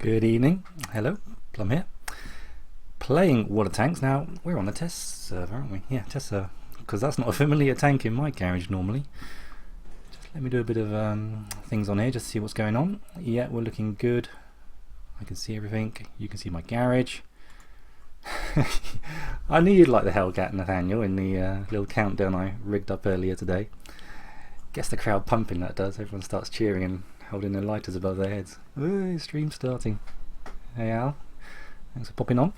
Good evening. Hello, Plumb here. Playing water tanks. Now, we're on the test server, aren't we? Yeah, test server. Because that's not a familiar tank in my garage normally. Just let me do a bit of things on here just to see what's going on. Yeah, we're looking good. I can see everything. You can see my garage. I knew you'd like the Hellcat, Nathaniel, in the little countdown I rigged up earlier today. Gets the crowd pumping, that does. Everyone starts cheering and holding their lighters above their heads. Ooh, stream starting. Hey Al, thanks for popping on.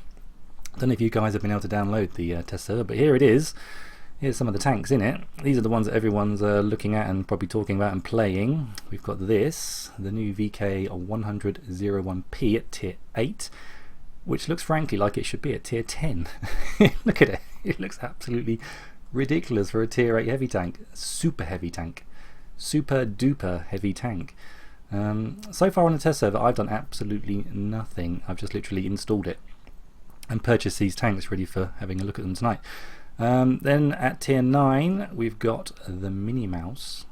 Don't know if you guys have been able to download the test server, but here it is. Here's some of the tanks in it. These are the ones that everyone's looking at and probably talking about and playing. We've got this, the new VK 100-01P at tier 8, which looks frankly like it should be at tier 10. Look at it. It looks absolutely ridiculous for a tier 8 heavy tank. Super heavy tank. Super duper heavy tank. So far on the test server I've done absolutely nothing. I've just literally installed it and purchased these tanks ready for having a look at them tonight. Then at tier 9 we've got the Mini Mouse.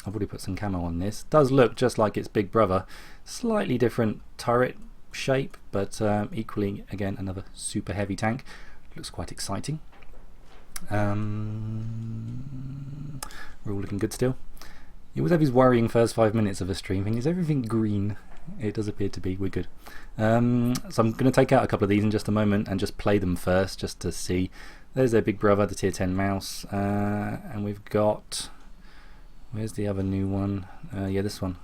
I've already put some camo on this. Does look just like its big brother. Slightly different turret shape, but equally again another super heavy tank. Looks quite exciting. We're all looking good still. It was these worrying first 5 minutes of a stream thing. Is everything green? It does appear to be. We're good. So I'm going to take out a couple of these in just a moment and just play them first just to see. There's their big brother, the tier 10 mouse, and we've got, where's the other new one? Yeah, this one,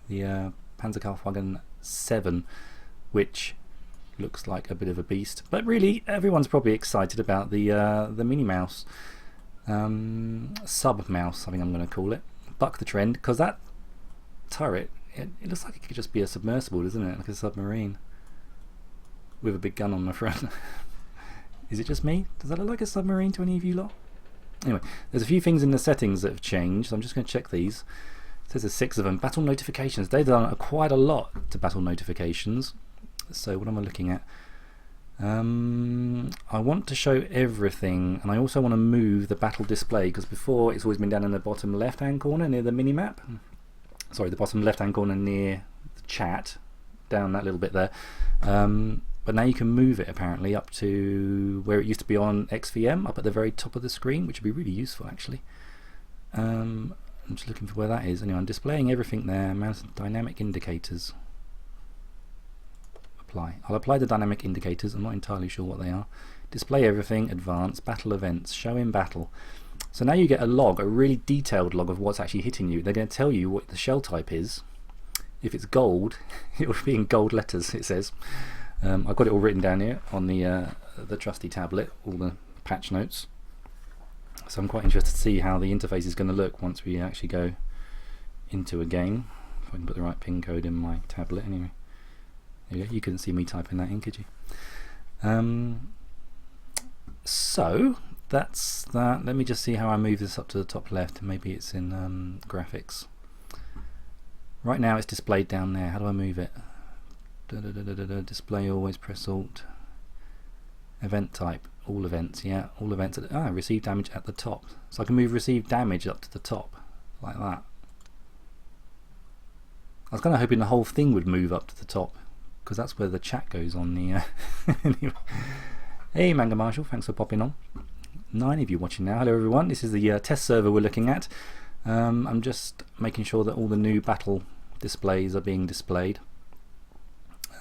the Panzerkampfwagen 7, which looks like a bit of a beast. But really, everyone's probably excited about the Mini Mouse, sub mouse, I think I'm going to call it. Buck the trend, because that turret, it looks like it could just be a submersible, doesn't it? Like a submarine with a big gun on the front. Is it just me? Does that look like a submarine to any of you lot? Anyway, there's a few things in the settings that have changed, so I'm just going to check these. It says there's 6 of them. Battle notifications. They've done quite a lot to battle notifications. So what am I looking at? I want to show everything, and I also want to move the battle display, because before it's always been down in the bottom left hand corner near the mini map. Sorry, the bottom left hand corner near the chat, down that little bit there. But now you can move it apparently up to where it used to be on XVM, up at the very top of the screen, which would be really useful actually. I'm just looking for where that is. Anyway, I'm displaying everything there. Mounted dynamic indicators. I'll apply the dynamic indicators. I'm not entirely sure what they are. Display everything, advanced, battle events, show in battle. So now you get a log, a really detailed log of what's actually hitting you. They're going to tell you what the shell type is. If it's gold, it will be in gold letters, it says. I've got it all written down here on the trusty tablet, all the patch notes. So I'm quite interested to see how the interface is going to look once we actually go into a game. If I can put the right pin code in my tablet anyway. You couldn't see me typing that in, could you? So that's that. Let me just see how I move this up to the top left. Maybe it's in graphics. Right now it's displayed down there. How do I move it? Display always, press Alt. Event type, all events, yeah, all events. Receive damage at the top. So I can move receive damage up to the top, like that. I was kind of hoping the whole thing would move up to the top, because that's where the chat goes on the anyway. Hey Manga Marshall, thanks for popping on. 9 of you watching now. Hello everyone, this is the test server we're looking at. I'm just making sure that all the new battle displays are being displayed.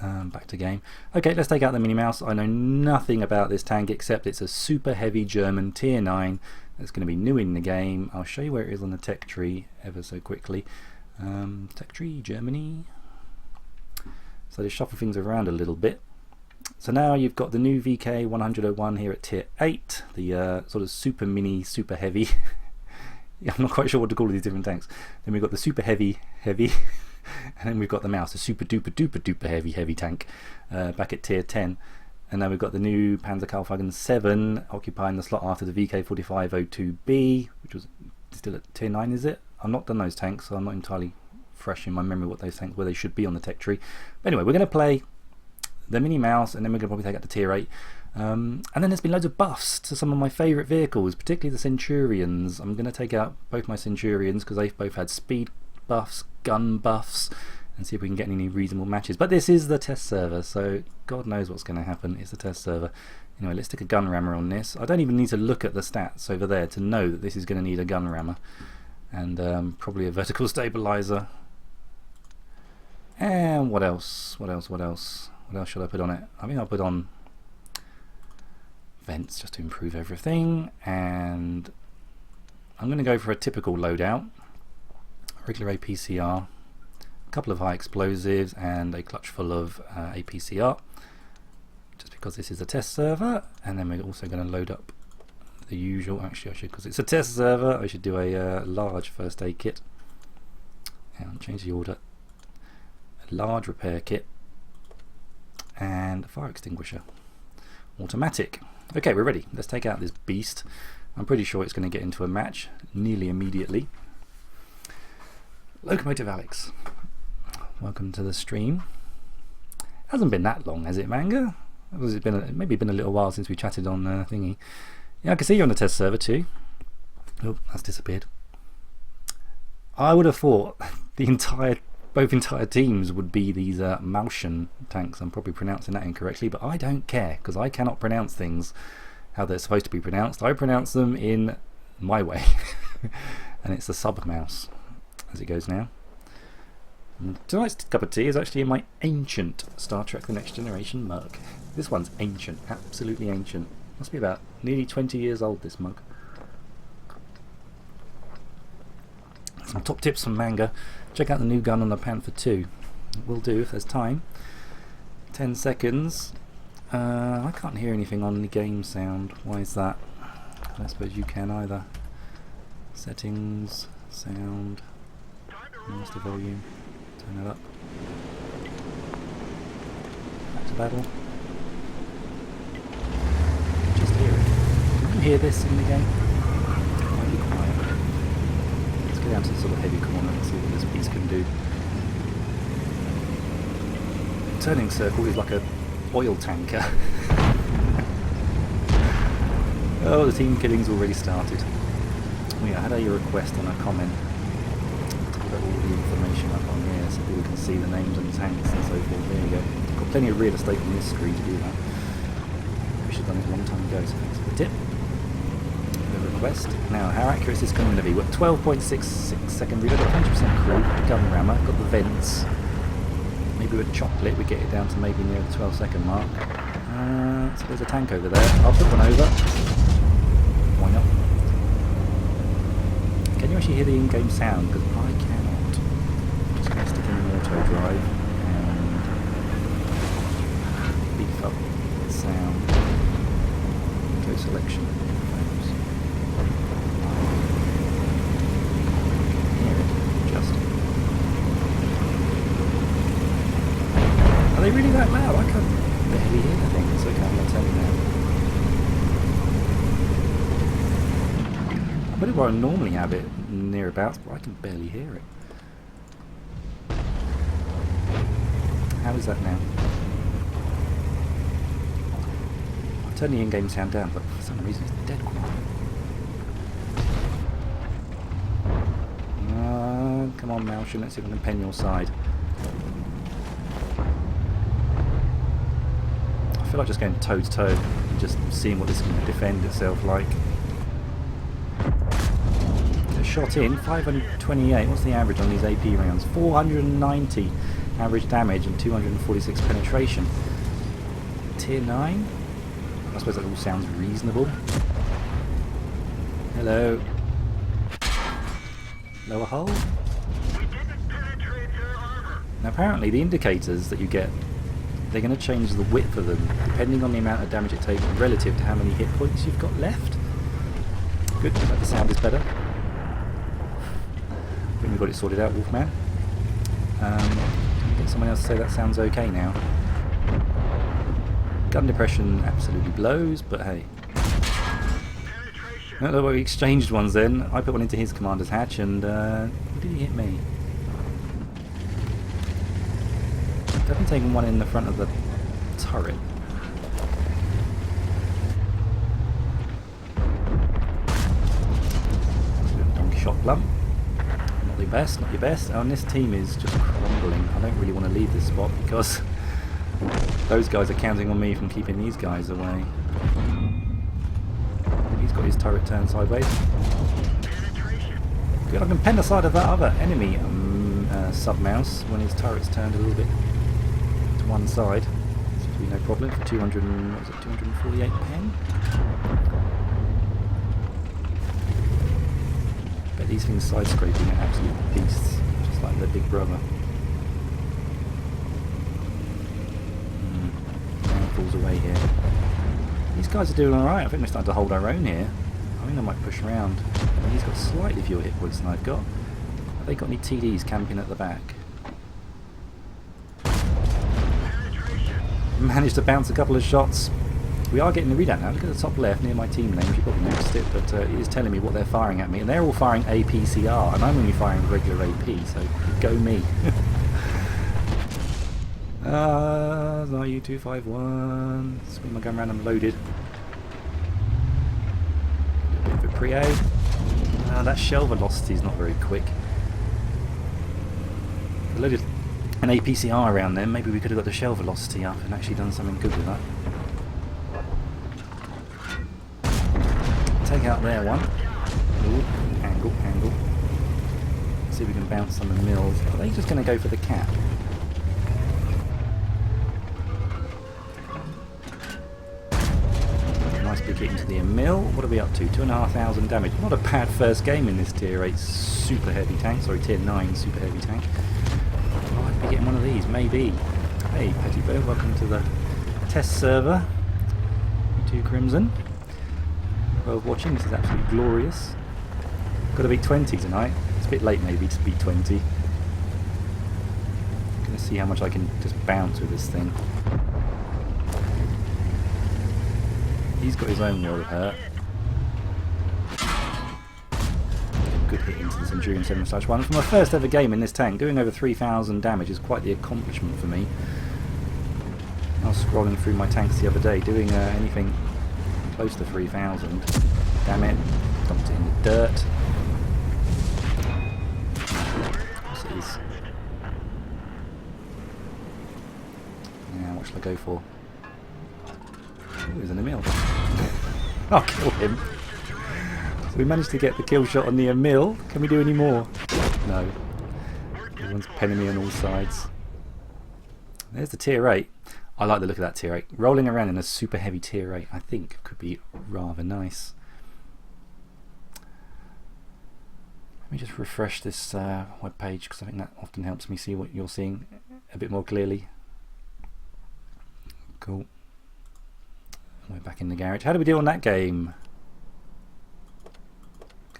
Back to game. Okay, let's take out the Mini Mouse. I know nothing about this tank except it's a super heavy German tier 9 that's going to be new in the game. I'll show you where it is on the tech tree ever so quickly. Tech tree, Germany. So they shuffle things around a little bit. So now you've got the new VK 100-01 here at tier 8, the sort of super mini, super heavy. Yeah, I'm not quite sure what to call these different tanks. Then we've got the super heavy, and then we've got the Mouse, the super duper duper duper heavy tank, back at tier 10. And now we've got the new Panzerkampfwagen 7 occupying the slot after the VK 4502B, which was still at tier 9, is it? I've not done those tanks, so I'm not entirely fresh in my memory what those tanks, where they should be on the tech tree. But anyway, we're going to play the Mini Mouse, and then we're going to probably take out the tier 8. And then there's been loads of buffs to some of my favourite vehicles, particularly the Centurions. I'm going to take out both my Centurions because they've both had speed buffs, gun buffs, and see if we can get any reasonable matches. But this is the test server, so God knows what's going to happen. It's the test server. Anyway, let's stick a gun rammer on this. I don't even need to look at the stats over there to know that this is going to need a gun rammer. And probably a vertical stabilizer. And what else? What else should I put on it? I think I'll put on vents just to improve everything. And I'm going to go for a typical loadout. Regular APCR, a couple of high explosives, and a clutch full of APCR. Just because this is a test server. And then we're also going to load up the usual. Actually, I should, because it's a test server, I should do a large first aid kit. And change the order. A large repair kit. And a fire extinguisher. Automatic. Okay, we're ready. Let's take out this beast. I'm pretty sure it's going to get into a match nearly immediately. Locomotive Alex, welcome to the stream. Hasn't been that long, has it, Manga? Has it been maybe been a little while since we chatted on thingy? Yeah, I can see you're on the test server too. Oh, that's disappeared. I would have thought both entire teams would be these Mäuschen tanks. I'm probably pronouncing that incorrectly, but I don't care because I cannot pronounce things how they're supposed to be pronounced. I pronounce them in my way, and it's the sub-mouse as it goes now. And tonight's cup of tea is actually in my ancient Star Trek The Next Generation mug. This one's ancient, absolutely ancient. Must be about nearly 20 years old, this mug. Some top tips from Manga. Check out the new gun on the Panther 2. Will do if there's time. 10 seconds. I can't hear anything on the game sound. Why is that? I don't suppose you can either. Settings, sound, master volume, turn it up. Back to battle. Just hear it. Can you hear this in the game? It might be quiet. Let's go down to the sort of heavy corner and see what this beast can do. Turning circle is like a oil tanker. Oh, the team killing's already started. Oh yeah, I had a request on a comment to put all the information up on here so people can see the names and tanks and so forth. There you go. Got plenty of real estate on this screen to do that. We should have done it a long time ago, so thanks for the tip. The request. Now, how accurate is this going to be? We're at 12.66 second reload, 100% crew, gun rammer, got the vents. Maybe with chocolate we get it down to maybe near the 12-second mark. So there's a tank over there. I'll put one over. Why not? Can you actually hear the in-game sound? Because I cannot. I'm just going to stick in the auto drive and beef up the sound. Auto selection. Hear it. Just. Are they really that loud? I can't barely hear the thing, so I'm not telling you now. I put it where I normally have it, nearabouts, but I can barely hear it. How is that now? I've turned the in-game sound down, but for some reason it's dead quiet. Come on, Mäuschen, let's see if I can pen your side. I feel like just going toe to toe and just seeing what this can defend itself like. Shot in 528. What's the average on these AP rounds? 490 average damage and 246 penetration. Tier 9? I suppose that all sounds reasonable. Hello. Lower hull? Now apparently the indicators that you get, they're going to change the width of them depending on the amount of damage it takes relative to how many hit points you've got left. Good, the sound is better. I think we've got it sorted out, Wolfman. Get someone else to say that sounds okay now. Gun depression absolutely blows, but hey. No, we exchanged ones then. I put one into his commander's hatch and did he hit me? Definitely taking one in the front of the turret. Donkey shot Plumb. the best, not your best. And this team is just crumbling. I don't really want to leave this spot because those guys are counting on me from keeping these guys away. He's got his turret turned sideways. Good, I can pen the side of that other enemy sub-mouse when his turret's turned a little bit to one side. Seems to be no problem for 248 pen. Bet these things side scraping are absolute beasts, just like their big brother. Falls away here. These guys are doing alright. I think we're starting to hold our own here. I think I might push around. He's got slightly fewer hit points than I've got. Have they got any TDs camping at the back? Managed to bounce a couple of shots. We are getting the readout now. Look at the top left near my team name. You probably noticed it, but it is telling me what they're firing at me. And they're all firing APCR, and I'm only firing regular AP, so go me. Not U251. Swing my gun around and loaded. A bit of a pre-A. That shell velocity is not very quick. If I loaded an APCR around then, maybe we could have got the shell velocity up and actually done something good with that. Take out there one. Ooh, angle, angle. See if we can bounce some of the mills. Are they just going to go for the cap? Nice big hit into the mill. What are we up to? 2,500 damage. Not a bad first game in this tier 8 super heavy tank. Sorry, tier 9 super heavy tank. Oh, I'd be getting one of these, maybe. Hey, Petty Bear, welcome to the test server. 2 Crimson. Well, watching, this is absolutely glorious. Got to beat 20 tonight. It's a bit late maybe to beat 20. Gonna see how much I can just bounce with this thing. He's got his own world hurt. Good hit into the Centurion 7/1. For my first ever game in this tank, doing over 3,000 damage is quite the accomplishment for me. I was scrolling through my tanks the other day, doing anything close to 3,000. Damn it, dumped it in the dirt. What's it is? Now, what shall I go for? Oh, he's in the mill. I'll kill him. So we managed to get the kill shot on the mill. Can we do any more? No. Everyone's penning me on all sides. There's the tier 8. I like the look of that tier 8. Rolling around in a super heavy tier 8 I think could be rather nice. Let me just refresh this web page because I think that often helps me see what you're seeing a bit more clearly. Cool. We're back in the garage. How did we do on that game?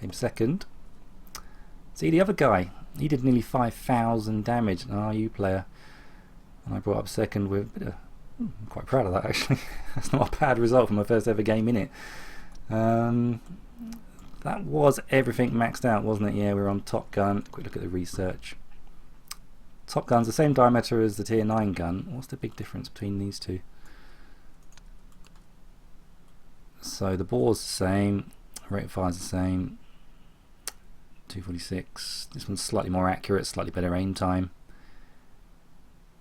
Came second. See, the other guy, he did nearly 5,000 damage, an RU player. And I brought up second with a bit of... I'm quite proud of that actually. That's not a bad result for my first ever game in it. That was everything maxed out, wasn't it? Yeah, we were on Top Gun. Quick look at the research. Top Gun's the same diameter as the tier 9 gun. What's the big difference between these two? So the bore's the same, rate of fire's the same. 246. This one's slightly more accurate, slightly better aim time.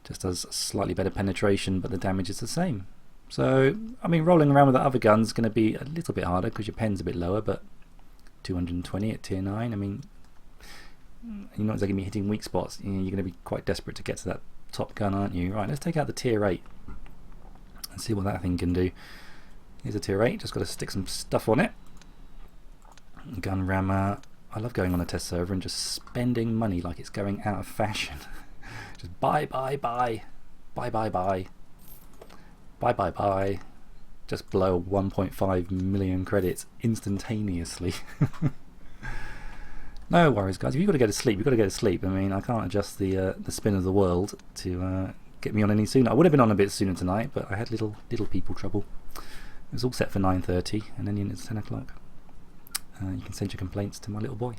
Just does slightly better penetration, but the damage is the same. So, I mean, rolling around with the other guns is going to be a little bit harder because your pen's a bit lower, but 220 at tier 9, I mean, you're not going to be hitting weak spots. You're going to be quite desperate to get to that top gun, aren't you? Right, let's take out the tier 8 and see what that thing can do. Here's a tier 8, just got to stick some stuff on it. Gun rammer. I love going on a test server and just spending money like it's going out of fashion. Just buy, buy, buy. Buy, buy, buy. Buy, buy, buy. Just blow 1.5 million credits instantaneously. No worries, guys. If you've got to go to sleep, you've got to go to sleep. I mean, I can't adjust the spin of the world to get me on any sooner. I would have been on a bit sooner tonight, but I had little people trouble. It was all set for 9:30, and then it's 10 o'clock. You can send your complaints to my little boy.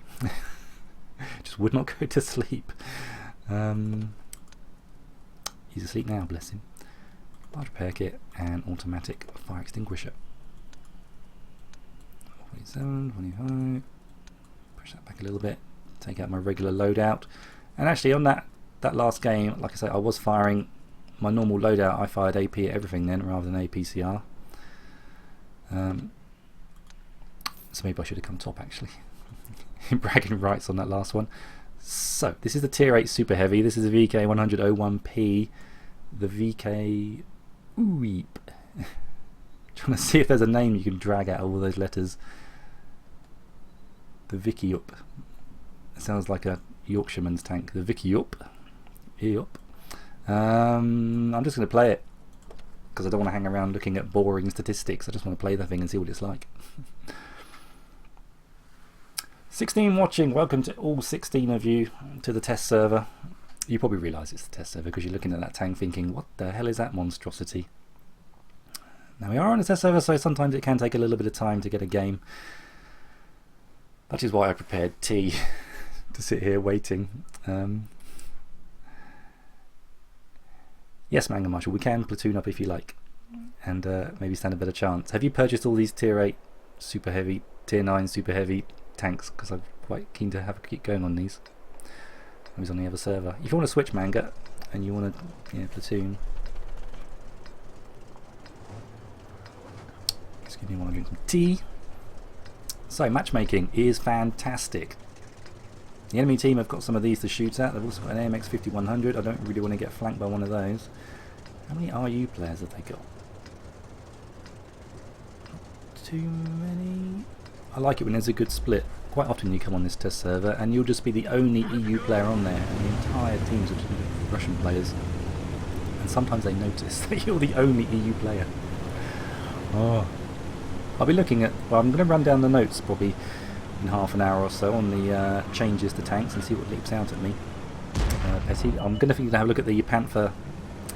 Just would not go to sleep. He's asleep now, bless him. Large repair kit and automatic fire extinguisher. 47, 25. Push that back a little bit. take out my regular loadout. And actually on that last game, like I say, I was firing my normal loadout. I fired AP at everything then rather than APCR. So maybe I should have come top actually. Bragging rights on that last one. So this is the tier 8 super heavy. This is a VK 100-01P. The VK Weep. Trying to see if there's a name you can drag out of all those letters. The Vicky Up. It sounds like a Yorkshireman's tank. The Vicky Up. Yup. I'm just going to play it because I don't want to hang around looking at boring statistics. I just want to play the thing and see what it's like. 16 watching. Welcome to all 16 of you to the test server. You probably realise it's the test server because you're looking at that tank thinking, what the hell is that monstrosity? Now we are on a test server, so sometimes it can take a little bit of time to get a game. That is why I prepared tea to sit here waiting. Yes, Manga Marshall, we can platoon up if you like and maybe stand a better chance. Have you purchased all these tier 8 super heavy, tier 9 super heavy tanks? Because I'm quite keen to keep going on these. I was on the other server. If you want to switch Manga and you want to platoon. Excuse me while I drink some tea. So matchmaking is fantastic. The enemy team have got some of these to shoot at. They've also got an AMX 5100. I don't really want to get flanked by one of those. How many RU players have they got? Not too many. I like it when there's a good split. Quite often you come on this test server and you'll just be the only EU player on there and the entire teams are just Russian players. And sometimes they notice that you're the only EU player. Oh. I'll be looking at, well, I'm going to run down the notes probably in half an hour or so on the changes to tanks and see what leaps out at me. Petty. I'm going to have a look at the Panther,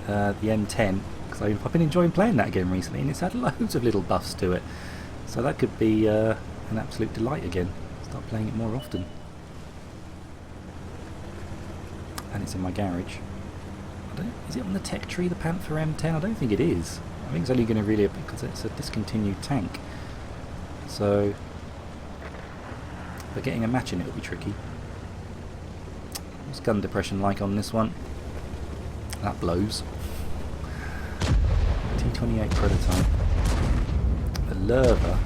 the M10, because I've been enjoying playing that again recently and it's had loads of little buffs to it. So that could be an absolute delight again. Start playing it more often. And it's in my garage. Is it on the tech tree, the Panther M10? I don't think it is. I think it's only going to really appear because it's a discontinued tank. So, but getting a match in it will be tricky. What's gun depression like on this one? That blows. T28 prototype. The Lerva.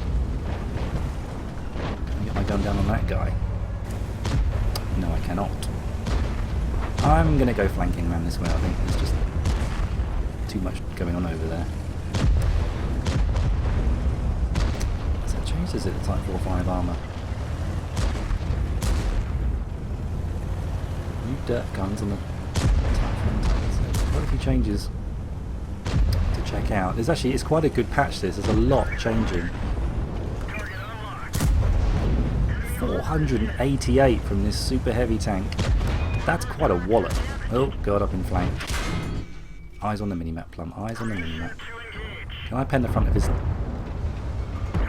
Can I get my gun down on that guy? No, I cannot. I'm going to go flanking around this way. I think there's just too much going on over there. Has that changed? Is it the Type 4-5 armour? New dirt guns on the Type 4. Quite a few changes to check out. There's actually, it's quite a good patch this. There's a lot changing. 488 from this super heavy tank. That's quite a wallop. Oh god, I've been flanked. Eyes on the minimap, Plumb. Eyes on the minimap. Can I pen the front of his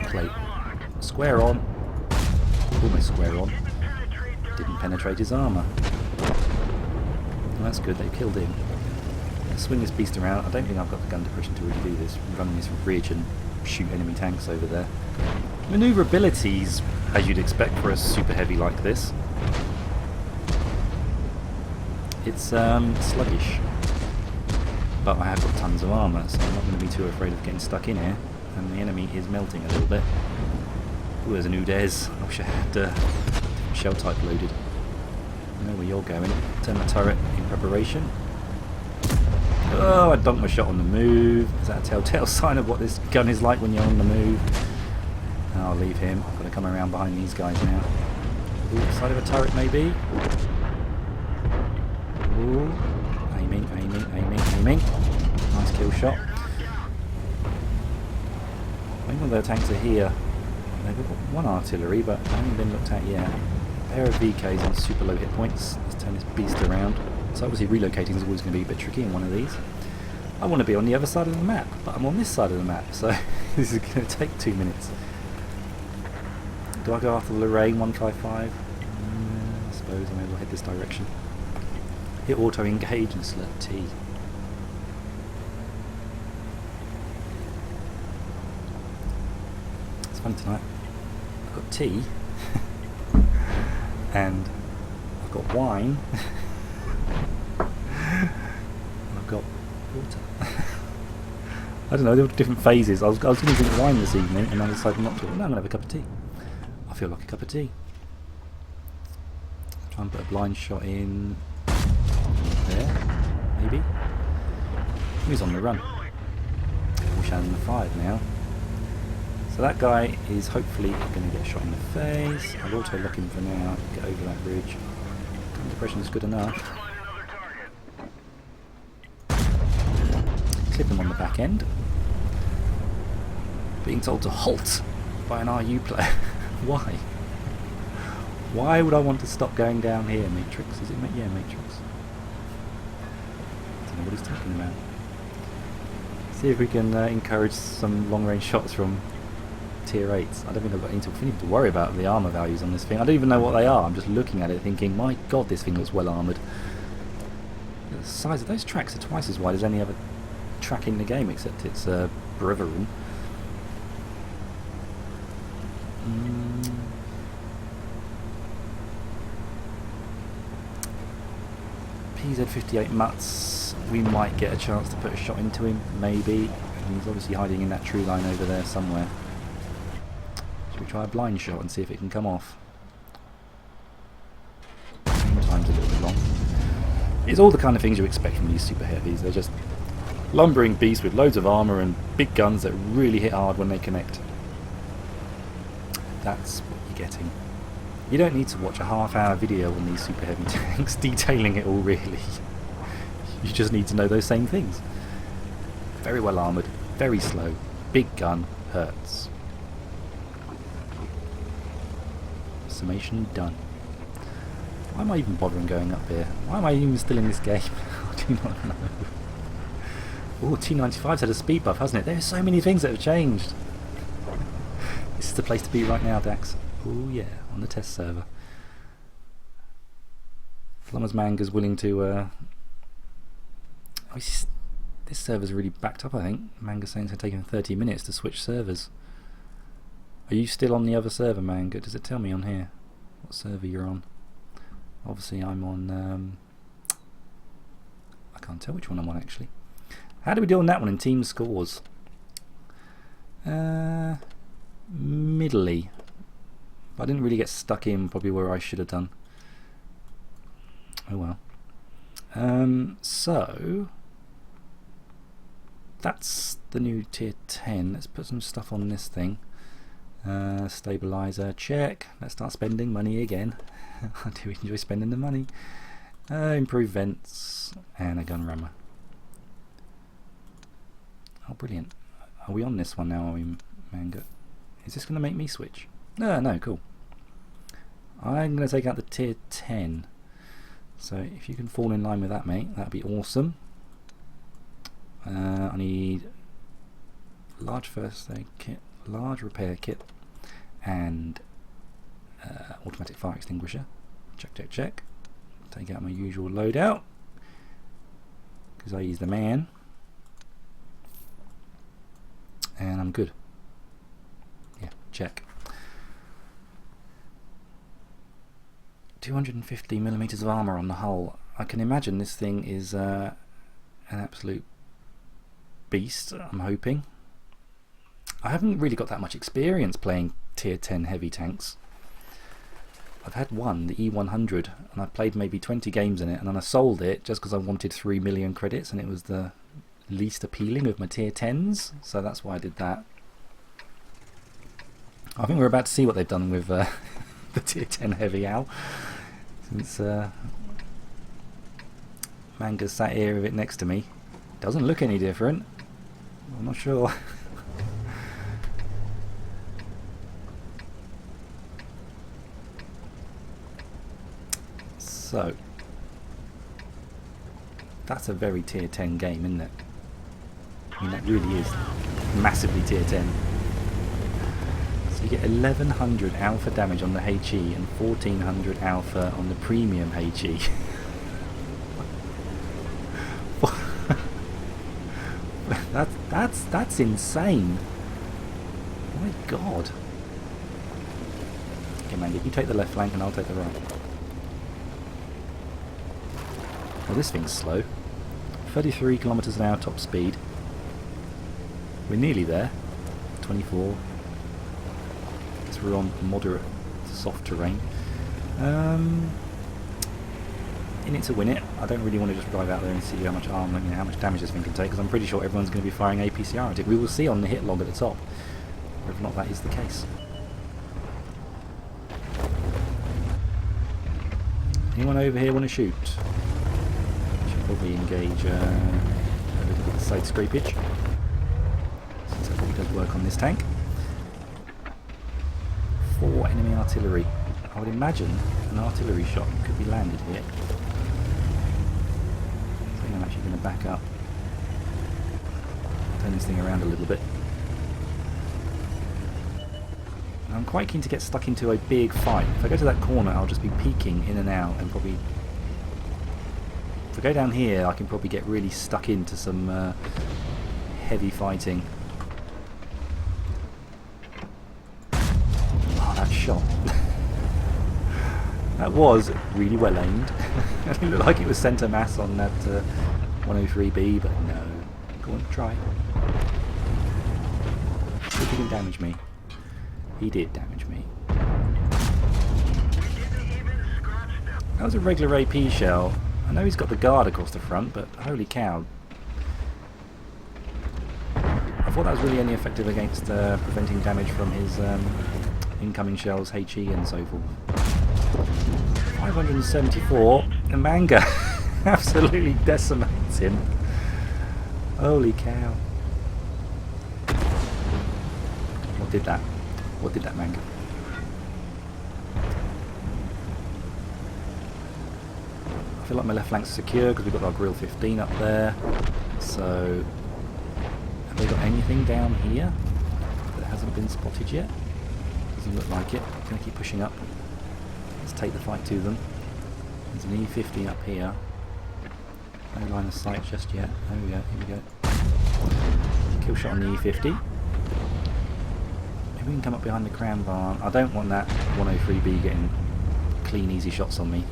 plate? Square on. Almost square on. Didn't penetrate his armour. Well, that's good, they killed him. Let's swing this beast around. I don't think I've got the gun depression to really do this. Run this ridge and shoot enemy tanks over there. Manoeuvrability's as you'd expect for a super heavy like this. It's sluggish, but I have got tons of armour, so I'm not going to be too afraid of getting stuck in here. And the enemy is melting a little bit. Ooh, there's an Udez. I wish I had shell type loaded. I know where you're going. Turn the turret in preparation. Oh, I dunked my shot on the move. Is that a telltale sign of what this gun is like when you're on the move? I'll leave him. I've got to come around behind these guys now. Ooh, side of a turret maybe. Ooh. Aiming, aiming, aiming, aiming. Nice kill shot. I think one of their tanks are here. They've got one artillery, but I haven't been looked at yet. A pair of VKs on super low hit points. Let's turn this beast around. So obviously relocating is always going to be a bit tricky in one of these. I want to be on the other side of the map, but I'm on this side of the map, so this is going to take 2 minutes. Do I go after the Lorraine 155? I suppose I may as well head this direction. Hit auto engage and select T. It's fun tonight. I've got T and I've got wine. I've got water. I don't know, there were different phases. I was going to drink wine this evening and I decided not to. No, I'm going to have a cup of tea. I feel like a cup of tea. Try and put a blind shot in there, maybe. He's on the run. Foreshadowing the 5 now. So that guy is hopefully going to get shot in the face. I'll auto lock him for now, get over that ridge. Gun depression is good enough. Clip him on the back end. Being told to halt by an RU player. Why? Why would I want to stop going down here? Matrix? Is it? Yeah, Matrix. I don't know what he's talking about. See if we can encourage some long-range shots from tier 8s. I don't think I've got anything to worry about the armour values on this thing. I don't even know what they are. I'm just looking at it thinking, my god, this thing looks well armoured. The size of those tracks are twice as wide as any other track in the game, except it's Breverin. PZ58 Mutts, we might get a chance to put a shot into him, maybe. And he's obviously hiding in that tree line over there somewhere. Should we try a blind shot and see if it can come off? Time's a little bit long. It's all the kind of things you expect from these super heavies. They're just lumbering beasts with loads of armour and big guns that really hit hard when they connect. That's what you're getting. You don't need to watch a half-hour video on these super heavy tanks detailing it all, really. You just need to know those same things. Very well armoured, very slow, big gun, hurts. Summation done. Why am I even bothering going up here? Why am I even still in this game? I do not know. Oh, T95's had a speed buff, hasn't it? There are so many things that have changed. This is the place to be right now, Dax. Oh yeah, on the test server. Plumb's Manga's willing to... Oh, this server's really backed up, I think. Manga's saying it's taking 30 minutes to switch servers. Are you still on the other server, Manga? Does it tell me on here what server you're on? Obviously I'm on... I can't tell which one I'm on, actually. How do we do on that one in team scores? Middly. I didn't really get stuck in probably where I should have done. Oh well. So that's the new tier 10. Let's put some stuff on this thing. Stabilizer, check. Let's start spending money again. I do enjoy spending the money. Improve vents and a gun rammer. Oh brilliant. Are we on this one now, are we, Manga? Is this going to make me switch? No, cool. I'm going to take out the tier 10. So if you can fall in line with that, mate, that'd be awesome. I need large first aid kit, large repair kit, and automatic fire extinguisher. Check, check, check. Take out my usual loadout, because I use the man. And I'm good. Yeah, check. 250mm of armour on the hull. I can imagine this thing is an absolute beast, I'm hoping. I haven't really got that much experience playing tier 10 heavy tanks. I've had one, the E100, and I played maybe 20 games in it, and then I sold it just because I wanted 3 million credits, and it was the least appealing of my tier 10s, so that's why I did that. I think we're about to see what they've done with the tier 10 heavy Al, since Manga's sat here with it next to me. Doesn't look any different. I'm not sure. So that's a very tier 10 game, isn't it? I mean, that really is massively tier 10. So you get 1100 alpha damage on the HE and 1400 alpha on the premium HE. That's insane. My god. Okay, man, you take the left flank and I'll take the right. Well, this thing's slow. 33 kilometers an hour top speed. We're nearly there. 24. Guess we're on moderate to soft terrain. In it to win it. I don't really want to just drive out there and see how much armor, how much damage this thing can take, because I'm pretty sure everyone's going to be firing APCR at it. We will see on the hit log at the top whether or not that is the case. Anyone over here want to shoot? Should probably engage a little bit of side scrapage, since that probably does work on this tank. 4 enemy artillery. I would imagine an artillery shot could be landed here. I think I'm actually going to back up. Turn this thing around a little bit. And I'm quite keen to get stuck into a big fight. If I go to that corner, I'll just be peeking in and out, and probably... If I go down here, I can probably get really stuck into some heavy fighting. Oh, that shot. That was really well aimed. It looked like it was centre mass on that 103B, but no. Go on, try. See if he can damage me. He did damage me. That was a regular AP shell. I know he's got the guard across the front, but holy cow. I thought that was really only effective against preventing damage from his incoming shells, HE and so forth. 574, and Manga absolutely decimates him. Holy cow. What did that? What did that, Manga? I feel like my left flank's secure because we've got our Grill 15 up there. So, have they got anything down here that hasn't been spotted yet? Doesn't look like it. I'm going to keep pushing up. Let's take the fight to them. There's an E50 up here. No line of sight just yet. There we go, here we go. Kill shot on the E50. Maybe we can come up behind the Crown Barn. I don't want that 103B getting clean, easy shots on me.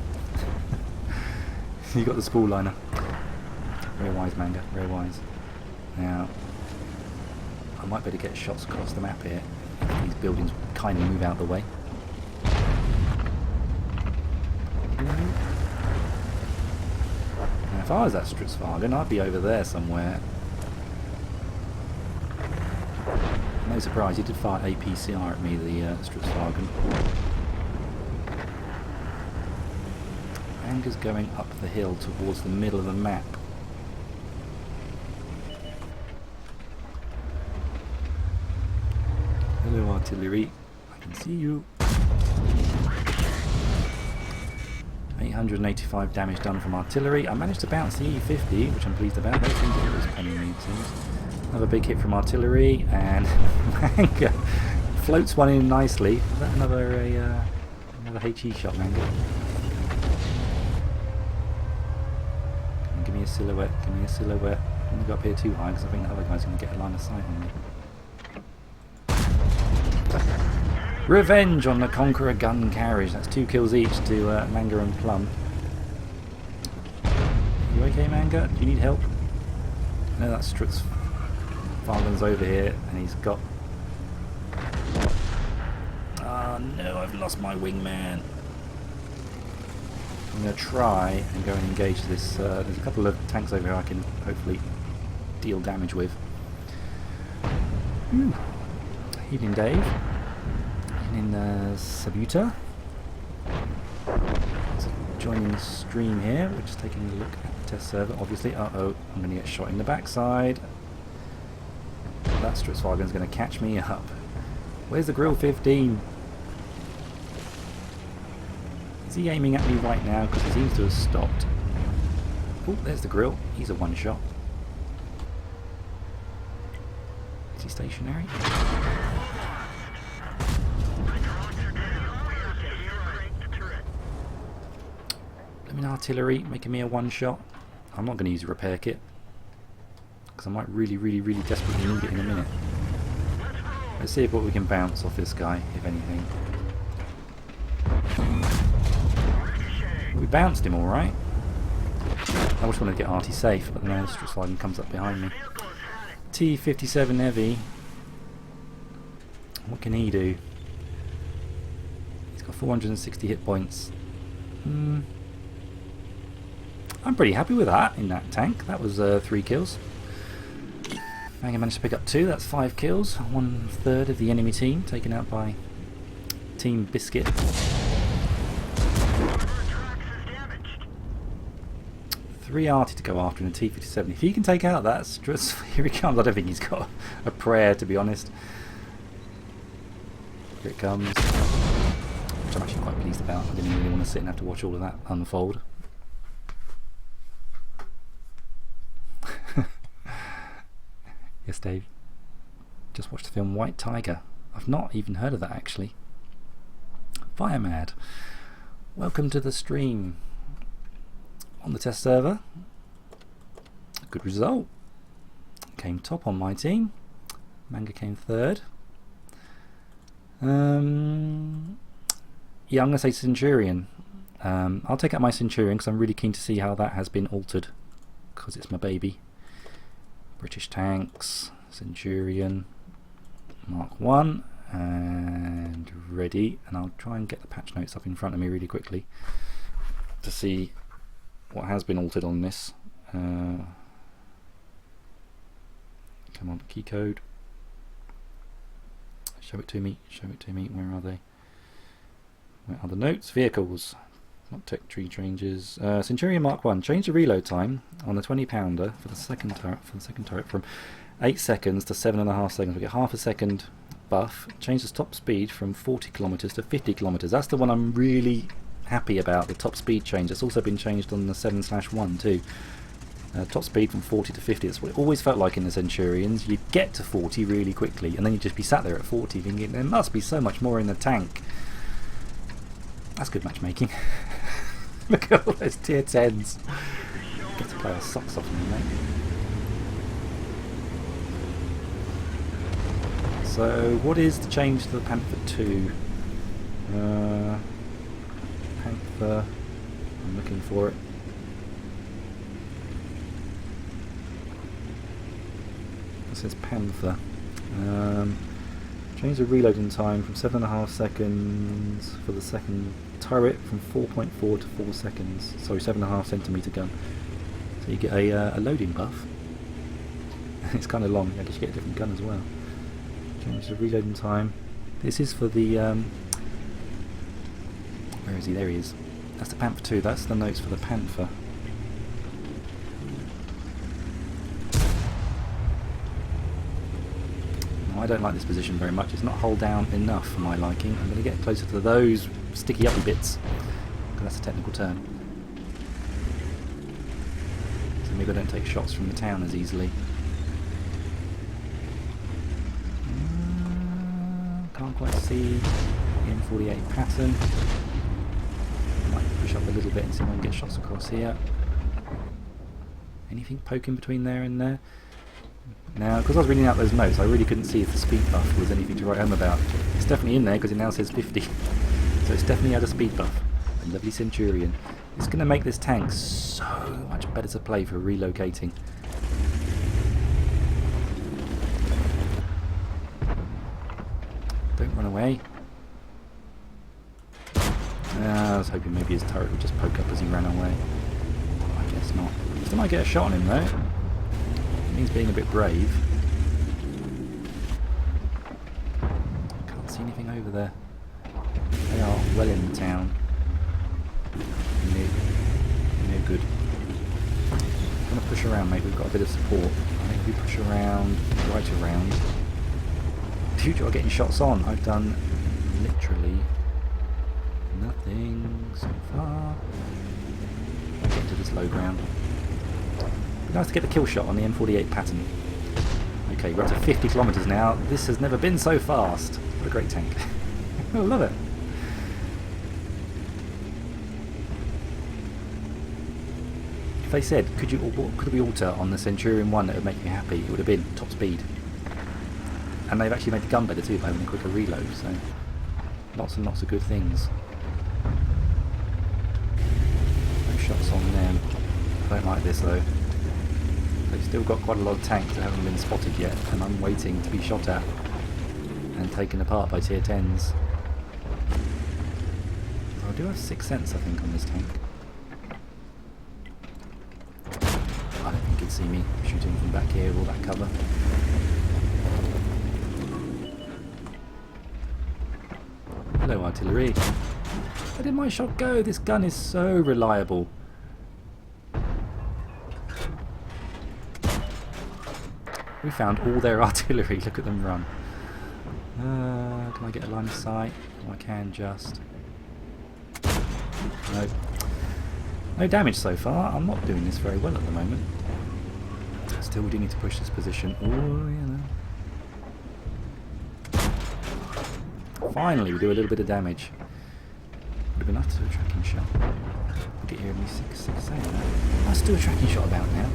You got the spool liner. Very wise, Manga, very wise. Now, I might be able to get shots across the map here. If these buildings kindly move out of the way. Now, if I was at Stutzwagen, I'd be over there somewhere. No surprise, he did fire APCR at me, the Stutzwagen. Manga's going up the hill towards the middle of the map. Hello, artillery. I can see you. 885 damage done from artillery. I managed to bounce the E50, which I'm pleased about. Those things are always penning me, it seems. Another big hit from artillery, and Manga floats one in nicely. Is that another HE shot, Manga? Give me a silhouette. Give me a silhouette. I'm going to go up here too high because I think the other guy's going to get a line of sight on me. Revenge on the Conqueror gun carriage. That's 2 kills each to Manga and Plumb. You okay, Manga? Do you need help? No, that's Stutzwagen's over here, and he's got... Ah, no, I've lost my wingman. I'm going to try and go and engage this. There's a couple of tanks over here I can hopefully deal damage with. Evening, Dave. In Sabuta. So joining the stream here, we're just taking a look at the test server, obviously. Uh-oh, I'm going to get shot in the backside. That Stutzwagen's going to catch me up. Where's the Grill 15? Is he aiming at me right now? Because he seems to have stopped. Oh, there's the Grill. He's a one-shot. Is he stationary? Artillery making me a one-shot. I'm not going to use a repair kit because I might really desperately need it in a minute. Let's see what we can bounce off this guy, if anything. We bounced him alright. I just wanted to get Artie safe, but then the sliding comes up behind me. T-57 Heavy. What can he do? He's got 460 hit points. I'm pretty happy with that in that tank. That was 3 kills. I managed to pick up 2, that's 5 kills. 1/3 of the enemy team taken out by Team Biscuit. 3 Artie to go after in a T-57. If he can take out that, here he comes. I don't think he's got a prayer, to be honest. Here it comes. Which I'm actually quite pleased about. I didn't really want to sit and have to watch all of that unfold. Yes, Dave. Just watched the film White Tiger. I've not even heard of that, actually. Fire Mad. Welcome to the stream. On the test server. Good result. Came top on my team. Manga came 3rd. Yeah, I'm going to say Centurion. I'll take out my Centurion because I'm really keen to see how that has been altered. Because it's my baby. British tanks, Centurion, Mark 1, and ready. And I'll try and get the patch notes up in front of me really quickly to see what has been altered on this. Come on, key code. Show it to me, show it to me. Where are they? Where are the notes? Vehicles. Not tech tree changes. Centurion Mark 1. Change the reload time on the 20-pounder for the second turret from 8 seconds to 7.5 seconds. We get half a second buff. Change the top speed from 40 kilometers to 50 kilometers. That's the one I'm really happy about. The top speed change. It's also been changed on the 7/1 too. Top speed from 40 to 50. That's what it always felt like in the Centurions. You get to 40 really quickly, and then you just be sat there at 40 thinking there must be so much more in the tank. That's good matchmaking. Look at all those tier 10s. Get to play our socks off me, mate. So, what is the change to the Panther 2? Panther. I'm looking for it. It says Panther. Change the reloading time from 7.5 seconds for the second turret from 4.4 to 4 seconds. Sorry, 7.5 centimeter gun. So you get a loading buff. It's kind of long. I guess you get a different gun as well. Change the reloading time. This is for the. Where is he? There he is. That's the Panther 2. That's the notes for the Panther. I don't like this position very much. It's not hold down enough for my liking. I'm going to get closer to those sticky uppy bits. Because that's a technical term. So maybe I don't take shots from the town as easily. Can't quite see the M48 pattern. Might push up a little bit and see if I can get shots across here. Anything poking between there and there? Now, because I was reading out those notes, I really couldn't see if the speed buff was anything to write home about. It's definitely in there because it now says 50. So it's definitely had a speed buff. A lovely Centurion. It's going to make this tank so much better to play for relocating. Don't run away. I was hoping maybe his turret would just poke up as he ran away. I guess not. Still might get a shot on him though. Means being a bit brave. Can't see anything over there. They are well in the town. No good. I'm going to push around, mate. We've got a bit of support. I think if we push around, right around. Dude, you're getting shots on. I've done literally nothing so far. I'll get into this low ground. Nice to get the kill shot on the M48 pattern. Okay, we're up to 50 kilometers now. This has never been so fast. What a great tank. I love it. If they said, what could we alter on the Centurion 1 that would make me happy, it would have been top speed. And they've actually made the gun better too by having a quicker reload, so lots and lots of good things. No shots on them. I don't like this though. They've still got quite a lot of tanks that haven't been spotted yet, and I'm waiting to be shot at and taken apart by tier 10s. I do have 6 cents, I think, on this tank. I don't think he'd see me shooting from back here with all that cover. Hello, artillery. Where did my shot go? This gun is so reliable. We found all their artillery. Look at them run. Can I get a line of sight? Oh, I can just. No. No damage so far. I'm not doing this very well at the moment. Still do need to push this position. Oh, you know. Finally, we do a little bit of damage. Would have been nice to do a tracking shot. Look at here, me 6 saying that. Let's do a tracking shot about now.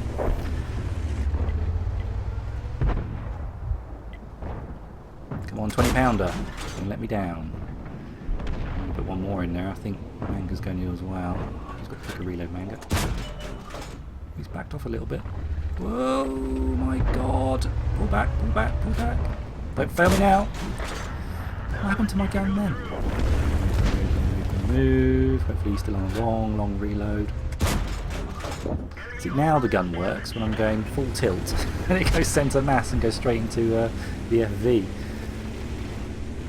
Come on, 20 pounder. Don't let me down. I'm going to put one more in there. I think Manga's going to as well. He's got to pick a reload, Manga. He's backed off a little bit. Whoa, my god. Pull back, pull back, pull back. Don't fail me now. What happened to my gun then? Move. Hopefully he's still on a long, long reload. See, now the gun works when I'm going full tilt. And it goes centre mass and goes straight into the FV.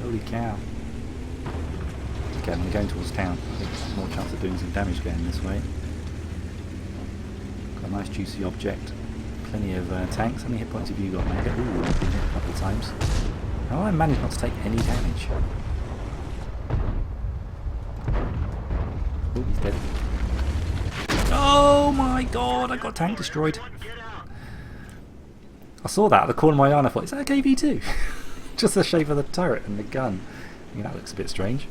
Holy cow. Okay, I'm going towards town. I think there's more chance of doing some damage going this way. Got a nice juicy object. Plenty of tanks. How many hit points have you got, Manga? Ooh, I've been hit a couple of times. How I managed not to take any damage? Oh, he's dead. Oh my god, I got tank destroyed. I saw that at the corner of my eye and I thought, is that a KV2? Just the shape of the turret and the gun. I mean, that looks a bit strange.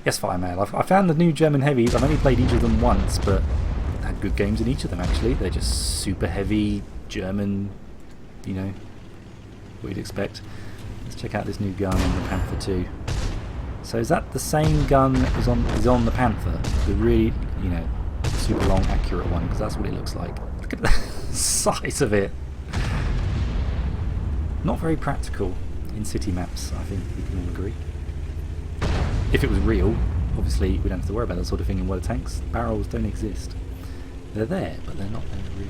Yes, Firemail. I found the new German heavies. I've only played each of them once, but had good games in each of them actually. They're just super heavy German, you know, what you'd expect. Let's check out this new gun on the Panther 2. So is that the same gun that is on the Panther? The really, you know, super long, accurate one, because that's what it looks like. Look at the size of it. Not very practical in city maps, I think we can all agree. If it was real, obviously we don't have to worry about that sort of thing in water tanks. Barrels don't exist. They're there, but they're not there really.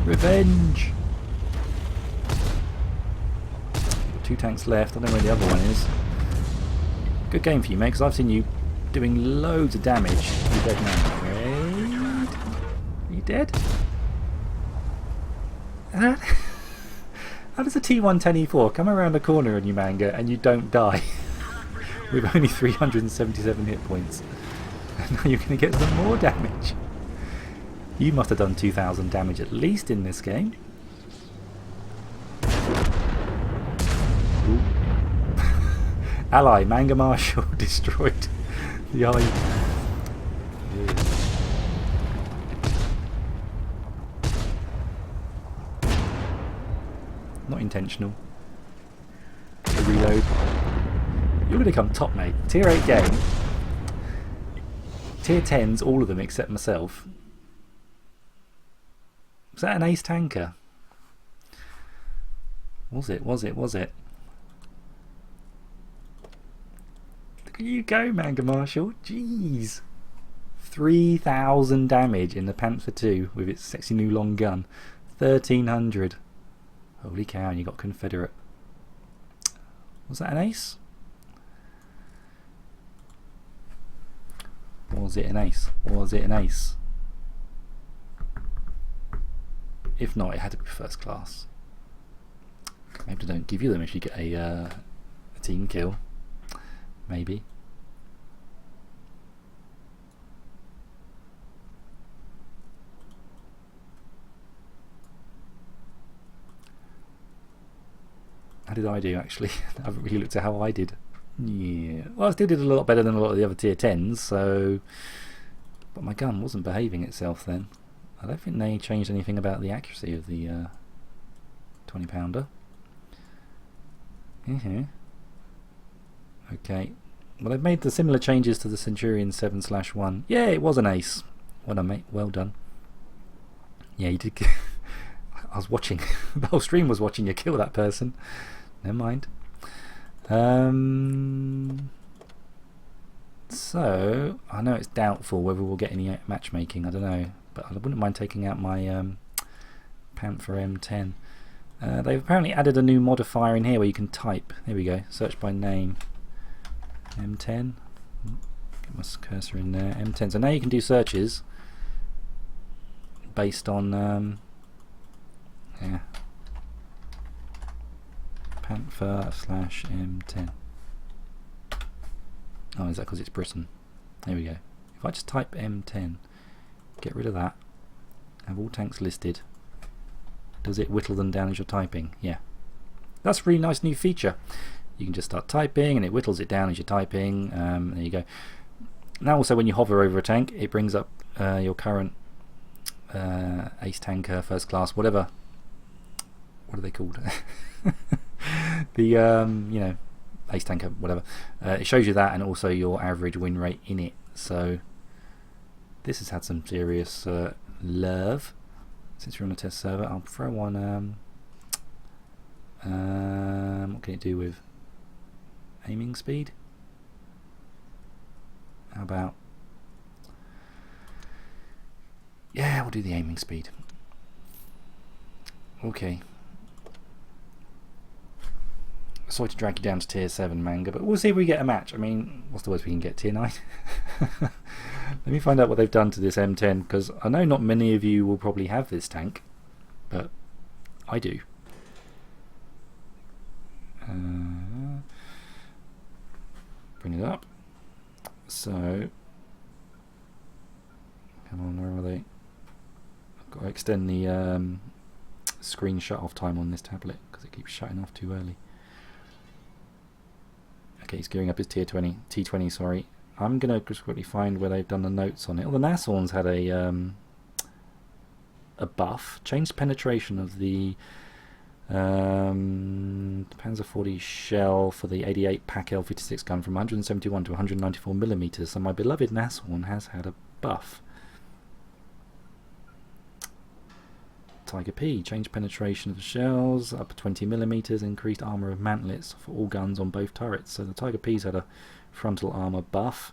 Revenge! 2 tanks left. I don't know where the other one is. Good game for you, mate, because I've seen you doing loads of damage. You're dead now. Wait. Are you dead? How does a T110E4 come around the corner on you, Manga, and you don't die? With only 377 hit points. And now you're going to get some more damage. You must have done 2,000 damage at least in this game. Ally, Manga Marshal destroyed the eye. Not intentional. A reload. You're going to come top, mate. Tier 8 game. Tier 10s, all of them except myself. Was that an ace tanker? Was it? Was it? Was it? Look at you go, Manga Marshal. Jeez. 3,000 damage in the Panther 2 with its sexy new long gun. 1,300. Holy cow, and you got Confederate. Was that an ace? Was it an ace? Was it an ace? If not, it had to be first class. Maybe they don't give you them if you get a team kill. Maybe. How did I do actually? I haven't really looked at how I did. Yeah. Well, I still did a lot better than a lot of the other tier 10s, so. But my gun wasn't behaving itself then. I don't think they changed anything about the accuracy of the 20 pounder. Okay. Well, they've made the similar changes to the Centurion 7/1. Yeah, it was an ace. Well done, mate. Well done. Yeah, you did. I was watching. The whole stream was watching you kill that person. Never mind. So, I know it's doubtful whether we'll get any matchmaking. I don't know. But I wouldn't mind taking out my Panther M10. They've apparently added a new modifier in here where you can type. There we go. Search by name. M10. Get my cursor in there. M10. So now you can do searches based on yeah, Panther/M10. Oh, is that because it's Britain? There we go. If I just type M10, get rid of that, have all tanks listed, does it whittle them down as you're typing? Yeah. That's a really nice new feature. You can just start typing and it whittles it down as you're typing. There you go. Now also when you hover over a tank, it brings up your current ace tanker, first class, whatever. What are they called? The you know, ace tanker, whatever. It shows you that and also your average win rate in it. So this has had some serious love since you're on a test server. I'll throw on what can it do with aiming speed? How about, yeah, we'll do the aiming speed. Okay. Sorry to drag you down to tier 7, Manga, but we'll see if we get a match. I mean, what's the worst we can get? Tier 9? Let me find out what they've done to this M10, because I know not many of you will probably have this tank, but I do. Bring it up. So, come on, where are they? I've got to extend the screen shut off time on this tablet because it keeps shutting off too early. Okay, he's gearing up his T20, sorry. I'm going to just quickly find where they've done the notes on it. Well, the Nashorns had a buff, changed penetration of the Panzer 40 shell for the 88 Pack L56 gun from 171 to 194 millimeters. So my beloved Nashorn has had a buff. Tiger P, changed penetration of the shells up to 20 millimeters, increased armor of mantlets for all guns on both turrets. So the Tiger P's had a frontal armor buff.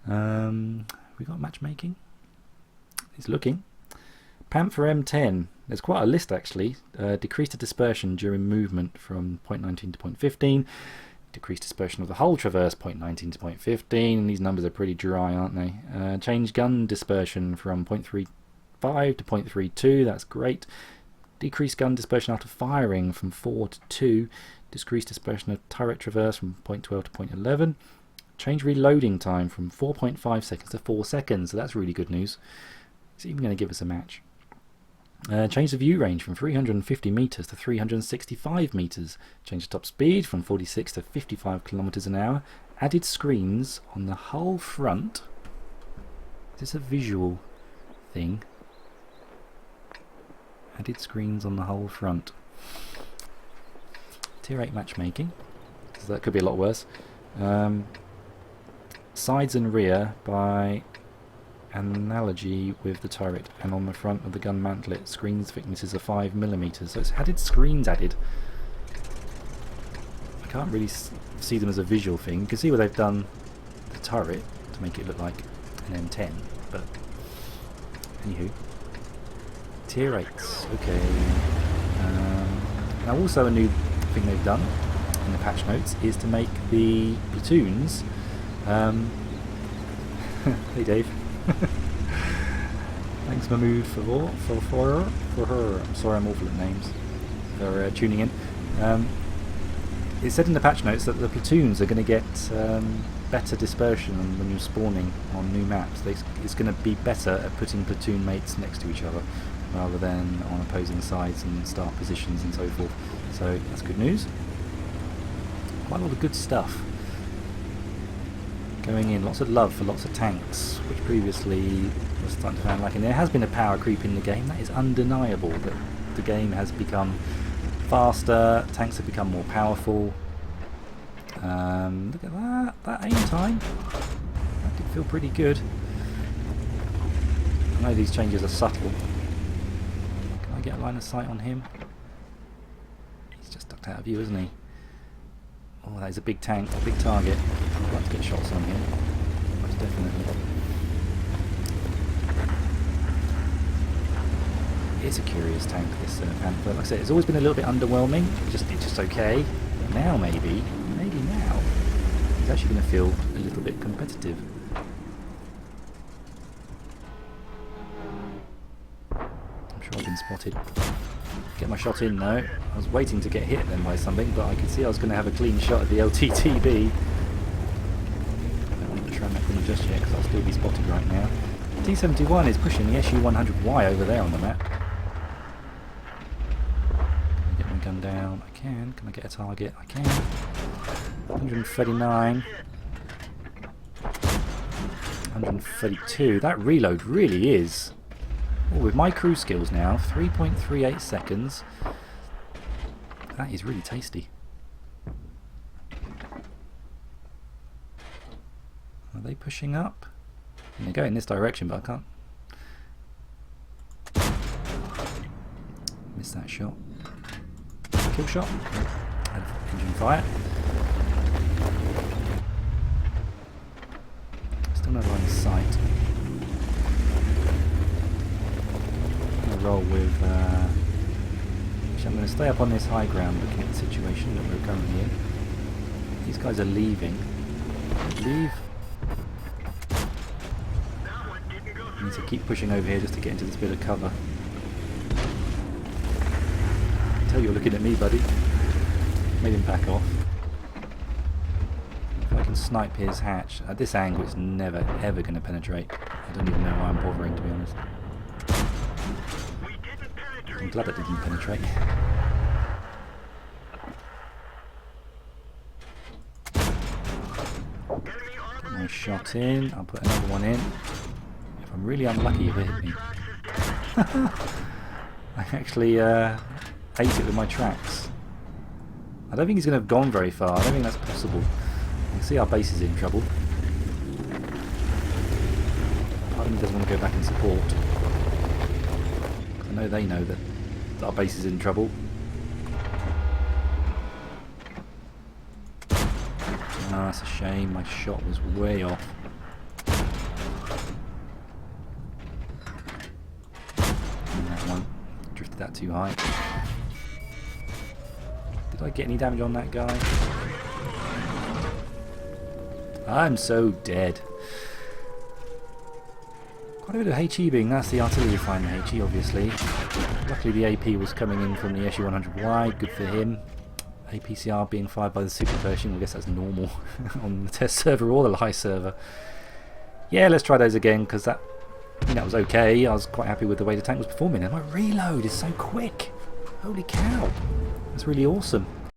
We got matchmaking. He's looking. Panther M10. There's quite a list actually. Decreased the dispersion during movement from 0.19 to 0.15. Decreased dispersion of the whole traverse 0.19 to 0.15. These numbers are pretty dry, aren't they? Changed gun dispersion from 0.35 to 0.32. That's great. Decreased gun dispersion after firing from 4 to 2. Decreased dispersion of turret traverse from 0.12 to 0.11. Change reloading time from 4.5 seconds to 4 seconds. So that's really good news. It's even going to give us a match. Change the view range from 350 meters to 365 meters. Change the top speed from 46 to 55 kilometers an hour. Added screens on the whole front. Is this a visual thing? Added screens on the whole front. Tier 8 matchmaking, because that could be a lot worse. Sides and rear by analogy with the turret, and on the front of the gun mantlet, screens thicknesses are 5 millimeters. So it's added screens added. I can't really see them as a visual thing. You can see where they've done the turret to make it look like an M10, but anywho. Tier 8s, okay. Now also a new thing they've done in the patch notes is to make the platoons hey Dave. Thanks Mahmood for her. I'm sorry I'm awful at names. For tuning in. It said in the patch notes that the platoons are going to get better dispersion when you're spawning on new maps. It's going to be better at putting platoon mates next to each other rather than on opposing sides and start positions and so forth. So that's good news. Quite a lot of good stuff going in. Lots of love for lots of tanks, which previously was starting to sound like, and there has been a power creep in the game. That is undeniable, that the game has become faster, tanks have become more powerful. Look at that. That aim time. That did feel pretty good. I know these changes are subtle. Can I get a line of sight on him? He's just ducked out of view, isn't he? Oh, that is a big tank, a big target. I'd like to get shots on him. Most definitely. It's a curious tank, this Panther. Like I said, it's always been a little bit underwhelming. It's just okay. But now maybe now, it's actually going to feel a little bit competitive. I'm sure I've been spotted. Get my shot in though. I was waiting to get hit then by something, but I could see I was going to have a clean shot at the LTTB. I don't want to try that thing just yet because I'll still be spotted right now. T-71 is pushing the SU-100Y over there on the map. Can I get my gun down? I can. Can I get a target? I can. 139. 132. That reload really is... Oh, with my cruise skills now, 3.38 seconds. That is really tasty. Are they pushing up? And they go in this direction, but I can't. Missed that shot. Kill shot. Had engine fire. Still no line of sight. Roll with actually I'm going to stay up on this high ground looking at the situation that we're currently in. These guys are leaving. Leave. I need to keep pushing over here just to get into this bit of cover. I can tell you're looking at me, buddy. Made him back off. If I can snipe his hatch at this angle, it's never ever going to penetrate. I don't even know why I'm bothering, to be honest. I'm glad that didn't penetrate. Get my shot in. I'll put another one in. If I'm really unlucky, he'll hit me. I actually ate it with my tracks. I don't think he's going to have gone very far. I don't think that's possible. You can see our base is in trouble. Part of me doesn't want to go back and support. I know they know that our base is in trouble. Ah, that's a shame. My shot was way off. And that one drifted that too high. Did I get any damage on that guy? I'm so dead. Quite a bit of HE being, that's the artillery firing the HE obviously. Luckily the AP was coming in from the SU-100Y, good for him. APCR being fired by the Super Pershing, I guess that's normal on the test server or the live server. Yeah, let's try those again because that was okay. I was quite happy with the way the tank was performing and my reload is so quick. Holy cow, that's really awesome.